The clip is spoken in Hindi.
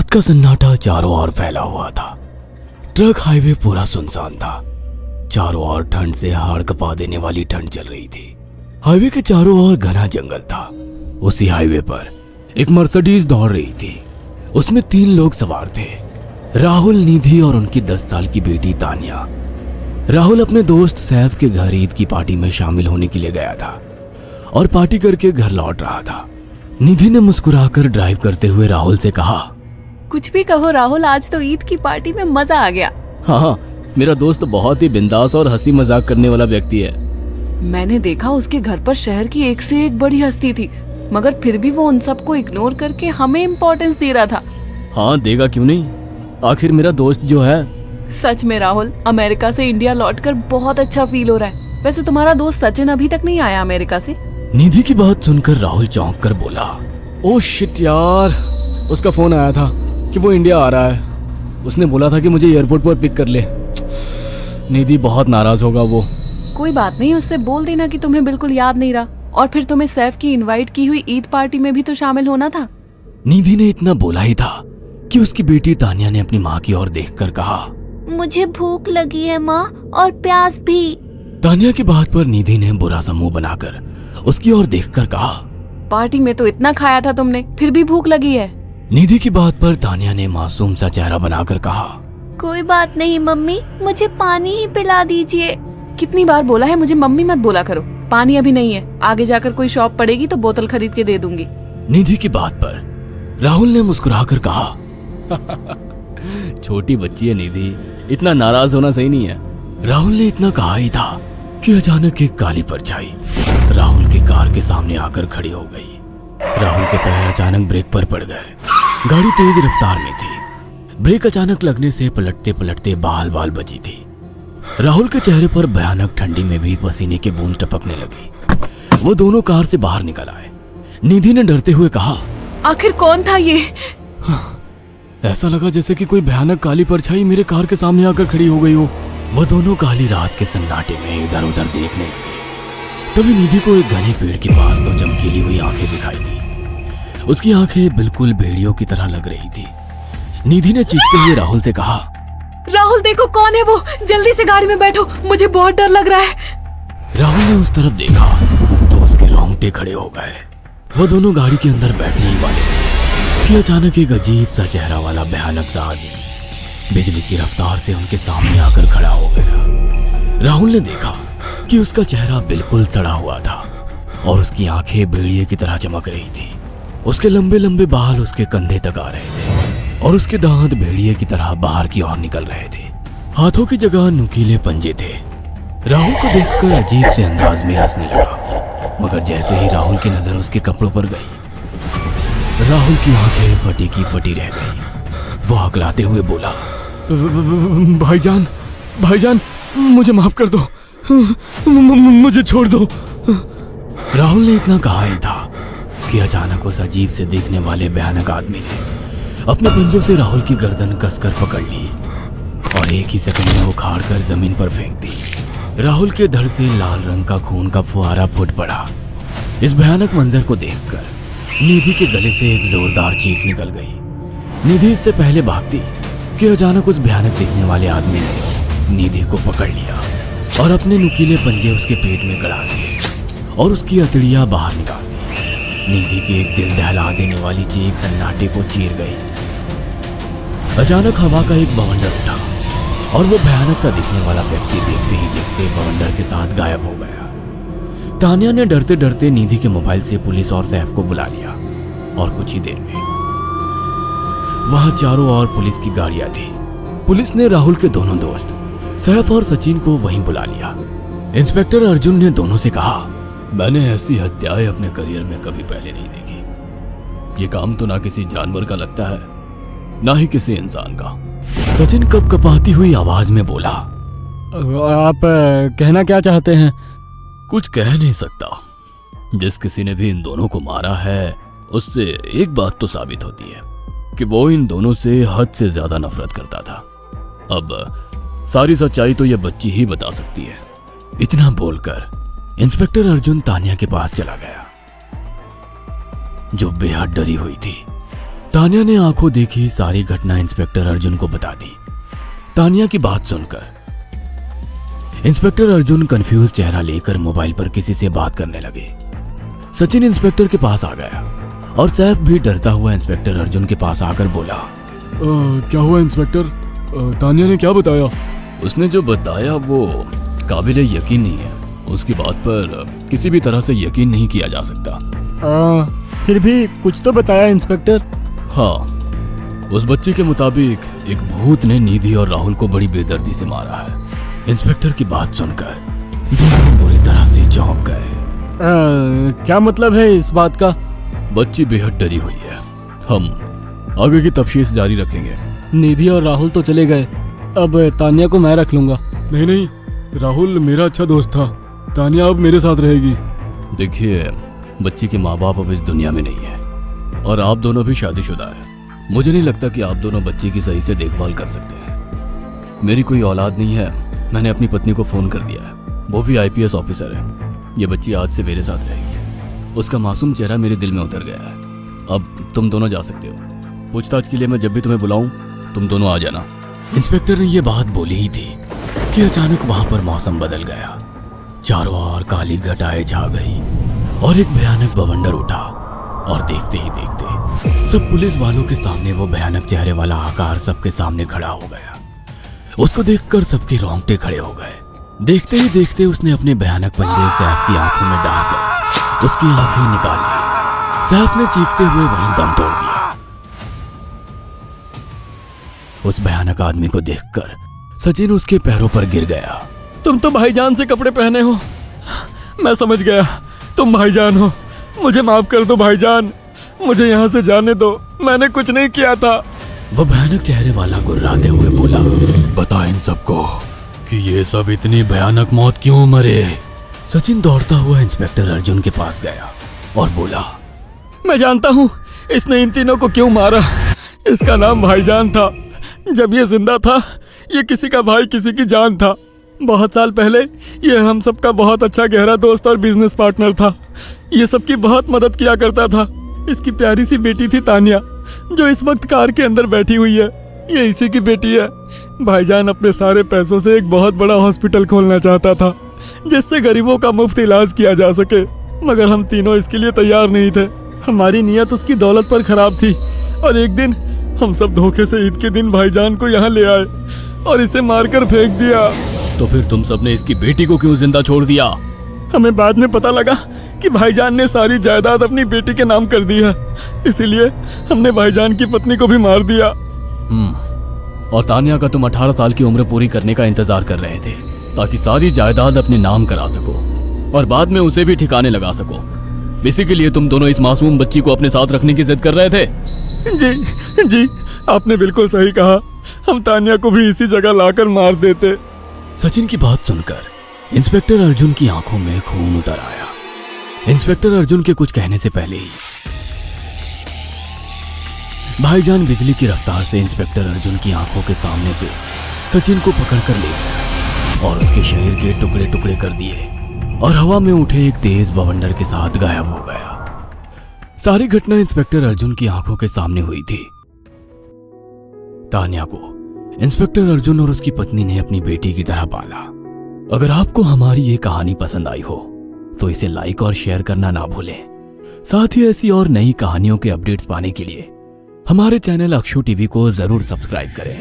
रात का सन्नाटा चारों ओर फैला हुआ था। ट्रक हाईवे पूरा सुनसान था। चारों ओर ठंड से हाड़ कपा देने वाली ठंड चल रही थी। हाईवे के चारों ओर घना जंगल था। उसी हाईवे पर एक मर्सिडीज दौड़ रही थी। उसमें 3 लोग सवार थे, राहुल, निधि और उनकी 10 साल की बेटी तानिया। राहुल अपने दोस्त सैफ के घर ईद की पार्टी में शामिल होने के लिए गया था और पार्टी करके घर लौट रहा था। निधि ने मुस्कुराकर ड्राइव करते हुए राहुल से कहा, कुछ भी कहो राहुल, आज तो ईद की पार्टी में मजा आ गया। हाँ, मेरा दोस्त बहुत ही बिंदास और हंसी मजाक करने वाला व्यक्ति है। मैंने देखा उसके घर पर शहर की एक से एक बड़ी हस्ती थी, मगर फिर भी वो उन सबको इग्नोर करके हमें इम्पोर्टेंस दे रहा था। हाँ, देगा क्यों नहीं, आखिर मेरा दोस्त जो है। सच में राहुल, अमेरिका से इंडिया लौटकर बहुत अच्छा फील हो रहा है। वैसे तुम्हारा दोस्त सचिन अभी तक नहीं आया अमेरिका से? निधि की बात सुनकर राहुल चौंक कर बोला, ओह शिट यार, उसका फोन आया था कि वो इंडिया आ रहा है। उसने बोला था कि मुझे एयरपोर्ट पर पिक कर ले। निधि बहुत नाराज होगा वो। कोई बात नहीं, उससे बोल देना कि तुम्हें बिल्कुल याद नहीं रहा और फिर तुम्हें सैफ की इनवाइट की हुई ईद पार्टी में भी तो शामिल होना था। निधि ने इतना बोला ही था कि उसकी बेटी तानिया ने अपनी माँ की ओर देखकर कहा, मुझे भूख लगी है माँ, और प्यास भी। तानिया की बात पर निधि ने बुरा सा मुंह बनाकर उसकी ओर देखकर कहा, पार्टी में तो इतना खाया था तुमने, फिर भी भूख लगी है। निधि की बात पर तानिया ने मासूम सा चेहरा बनाकर कहा, कोई बात नहीं मम्मी, मुझे पानी ही पिला दीजिए। कितनी बार बोला है मुझे मम्मी मत बोला करो। पानी अभी नहीं है, आगे जाकर कोई शॉप पड़ेगी तो बोतल खरीद के दे दूंगी। निधि की बात पर राहुल ने मुस्कुराकर कहा, छोटी बच्ची है निधि, इतना नाराज होना सही नहीं है। राहुल ने इतना कहा ही था कि अचानक एक काली परछाई राहुल की कार के सामने आकर खड़ी हो गई। राहुल के पैर अचानक ब्रेक पर पड़ गए। गाड़ी तेज रफ्तार में थी। ब्रेक अचानक लगने से पलटते पलटते बाल बाल बची थी। राहुल के चेहरे पर भयानक ठंडी में भी पसीने की बूंद टपकने लगी। वो दोनों कार से बाहर निकल आए। निधि ने डरते हुए कहा, आखिर कौन था ये? ऐसा लगा जैसे कि कोई भयानक काली परछाई मेरे कार के सामने आकर खड़ी हो गई हो। वह दोनों काली रात के सन्नाटे में इधर उधर देखने लगे। तभी निधि को एक घने पेड़ के पास दो चमकीली हुई आंखें दिखाई दी। उसकी आंखें बिल्कुल भेड़ियों की तरह लग रही थी। निधि ने चीखते हुए राहुल से कहा, राहुल देखो कौन है वो, जल्दी से गाड़ी में बैठो, मुझे बहुत डर लग रहा है। राहुल ने उस तरफ देखा तो उसके रोंगटे खड़े हो गए। वो दोनों गाड़ी के अंदर बैठने ही वाले थे कि अचानक एक अजीब सा चेहरा वाला भयानक सा आदमी बिजली की रफ्तार से उनके सामने आकर खड़ा हो गया। राहुल ने देखा कि उसका चेहरा बिल्कुल सड़ा हुआ था और उसकी आंखें भेड़िए की तरह चमक रही थी। उसके लंबे लंबे बाल उसके कंधे तक आ रहे थे और उसके दांत भेड़िए की तरह बाहर की ओर निकल रहे थे। हाथों की जगह नुकीले पंजे थे। राहुल को देखकर अजीब से अंदाज में हंसने लगा, मगर जैसे ही राहुल की नजर उसके कपड़ों पर गई, राहुल की आंखें फटी की फटी रह गई। वो हकलाते हुए बोला, भाईजान, भाईजान, मुझे माफ कर दो, मुझे छोड़ दो। राहुल ने इतना कहा ही था कि अचानक उस अजीब से दिखने वाले भयानक आदमी ने अपने पंजों से राहुल की गर्दन कसकर पकड़ ली और एक ही सेकंड में उखाड़ कर जमीन पर फेंक दी। राहुल के धड़ से लाल रंग का खून का फुहारा फूट पड़ा। इस भयानक मंजर को देखकर निधि के गले से एक जोरदार चीख निकल गई। निधि इससे पहले भागती कि अचानक उस भयानक दिखने वाले आदमी ने निधि को पकड़ लिया और अपने नुकीले पंजे उसके पेट में गड़ा दिए और उसकी अतड़ियां बाहर निकाल दी। निधि की एक दिल दहला देने वाली चीख सन्नाटे को चीर गई। अचानक हवा का एक बवंडर उठा और वो भयानक सा दिखने वाला व्यक्ति देखते ही देखते बवंडर के साथ गायब हो गया। तानिया ने डरते डरते निधि के मोबाइल से पुलिस और सैफ को बुला लिया और कुछ ही देर में वहां चारों ओर पुलिस की गाड़ियां थी। पुलिस ने राहुल के दोनों दोस्त सैफ और सचिन को वहीं बुला लिया। इंस्पेक्टर अर्जुन ने दोनों से कहा, मैंने ऐसी हत्याएं अपने करियर में कभी पहले नहीं देखी। ये काम तो ना किसी जानवर का लगता है, ना ही किसी इंसान का। सचिन कपकपाती हुई आवाज में बोला, आप कहना क्या चाहते हैं? कुछ कह नहीं सकता। जिस किसी ने भी इन दोनों को मारा है उससे एक बात तो साबित होती है कि वो इन दोनों से हद से ज्यादा नफरत करता था। अब सारी सच्चाई तो ये बच्ची ही बता सकती है। इतना बोलकर इंस्पेक्टर अर्जुन तानिया के पास चला गया, जो बेहद डरी हुई थी। तानिया ने आंखों देखी सारी घटना इंस्पेक्टर अर्जुन को बता दी। तानिया की बात सुनकर इंस्पेक्टर अर्जुन कंफ्यूज चेहरा लेकर मोबाइल पर किसी से बात करने लगे। सचिन इंस्पेक्टर के पास आ गया और सैफ भी डरता हुआ इंस्पेक्टर अर्जुन के पास आकर बोला, क्या हुआ इंस्पेक्टर? तानिया ने क्या बताया? उसने जो बताया वो काबिल यकीन नहीं है। उसकी बात पर किसी भी तरह से यकीन नहीं किया जा सकता। फिर भी कुछ तो बताया इंस्पेक्टर। हाँ, उस बच्चे के मुताबिक एक भूत ने निधि और राहुल को बड़ी बेदर्दी से मारा है। इंस्पेक्टर की बात सुनकर दोनों बुरी तरह से चौंक गए। क्या मतलब है इस बात का? बच्ची बेहद डरी हुई है। हम आगे की तफ्तीश जारी रखेंगे। निधि और राहुल तो चले गए, अब तानिया को मैं रख लूंगा। नहीं नहीं, राहुल मेरा अच्छा दोस्त था। तानिया अब मेरे साथ रहेगी। देखिए, बच्ची के माँ बाप अब इस दुनिया में नहीं है और आप दोनों भी शादीशुदा है। मुझे नहीं लगता कि आप दोनों बच्ची की सही से देखभाल कर सकते हैं। मेरी कोई औलाद नहीं है। मैंने अपनी पत्नी को फोन कर दिया है, वो भी IPS ऑफिसर है। ये बच्ची आज से मेरे साथ रहेगी। उसका मासूम चेहरा मेरे दिल में उतर गया है। अब तुम दोनों जा सकते हो। पूछताछ के लिए मैं जब भी तुम्हें बुलाऊं तुम दोनों आ जाना। इंस्पेक्टर ने ये बात बोली ही थी कि अचानक वहां पर मौसम बदल गया। चारों ओर काली घटाएं छा गई और एक भयानक बवंडर उठा और देखते ही देखते सब पुलिस वालों के सामने वो भयानक चेहरे वाला आकार सबके सामने खड़ा हो गया। उसको देखकर सबके रोंगटे खड़े हो गए। देखते ही देखते उसने अपने भयानक पंजे सैफ की आंखों में डालकर उसकी आंखें निकाल ली। सैफ ने चीखते हुए वहीं दम तोड़ दिया। उस भयानक आदमी को देखकर सचिन उसके पैरों पर गिर गया। तुम तो भाईजान से कपड़े पहने हो। मैं समझ गया, तुम भाईजान हो। मुझे माफ कर दो भाईजान, मुझे यहाँ से जाने दो। मैंने कुछ नहीं किया था। वो भयानक चेहरे वाला गुर्राते हुए बोला, बता इन सबको कि ये सब इतनी भयानक मौत क्यों मरे। सचिन दौड़ता हुआ इंस्पेक्टर अर्जुन के पास गया और बोला, मैं जानता हूँ इसने इन तीनों को क्यों मारा। इसका नाम भाईजान था। जब ये जिंदा था ये किसी का भाई किसी की जान था। बहुत साल पहले ये हम सबका बहुत अच्छा गहरा दोस्त और बिजनेस पार्टनर था। ये सबकी बहुत मदद किया करता था। इसकी प्यारी सी बेटी थी तानिया, जो इस वक्त कार के अंदर बैठी हुई है। ये इसी की बेटी है। भाईजान अपने सारे पैसों से एक बहुत बड़ा हॉस्पिटल खोलना चाहता था जिससे गरीबों का मुफ्त इलाज किया जा सके, मगर हम तीनों इसके लिए तैयार नहीं थे। हमारी नीयत उसकी दौलत पर खराब थी और एक दिन हम सब धोखे से ईद के दिन भाईजान को यहाँ ले आए और इसे मारकर फेंक दिया। तो फिर तुम सबने इसकी बेटी को क्यों जिंदा छोड़ दिया? हमें बाद में पता लगा कि भाईजान ने सारी जायदाद अपनी बेटी के नाम कर दी है, इसीलिए हमने भाईजान की पत्नी को भी मार दिया। और तानिया का तुम 18 साल की उम्र पूरी करने का इंतजार कर रहे थे ताकि सारी जायदाद अपने नाम करा सको और बाद में उसे भी ठिकाने लगा सको। इसी के लिए तुम दोनों इस मासूम बच्ची को अपने साथ रखने की जिद कर रहे थे। जी, आपने बिल्कुल सही कहा। हम तानिया को भी इसी जगह लाकर मार देते। सचिन की बात सुनकर इंस्पेक्टर अर्जुन की आंखों में खून उतर आया। इंस्पेक्टर अर्जुन के कुछ कहने से पहले ही भाईजान बिजली की रफ्तार से इंस्पेक्टर अर्जुन की आंखों के सामने से सचिन को पकड़कर ले गया और उसके शरीर के टुकड़े टुकड़े कर दिए और हवा में उठे एक तेज बवंडर के साथ गायब हो गया। सारी घटना इंस्पेक्टर अर्जुन की आंखों के सामने हुई थी। तानिया को इंस्पेक्टर अर्जुन और उसकी पत्नी ने अपनी बेटी की तरह पाला। अगर आपको हमारी ये कहानी पसंद आई हो तो इसे लाइक और शेयर करना ना भूलें। साथ ही ऐसी और नई कहानियों के अपडेट्स पाने के लिए हमारे चैनल अक्षु टीवी को जरूर सब्सक्राइब करें।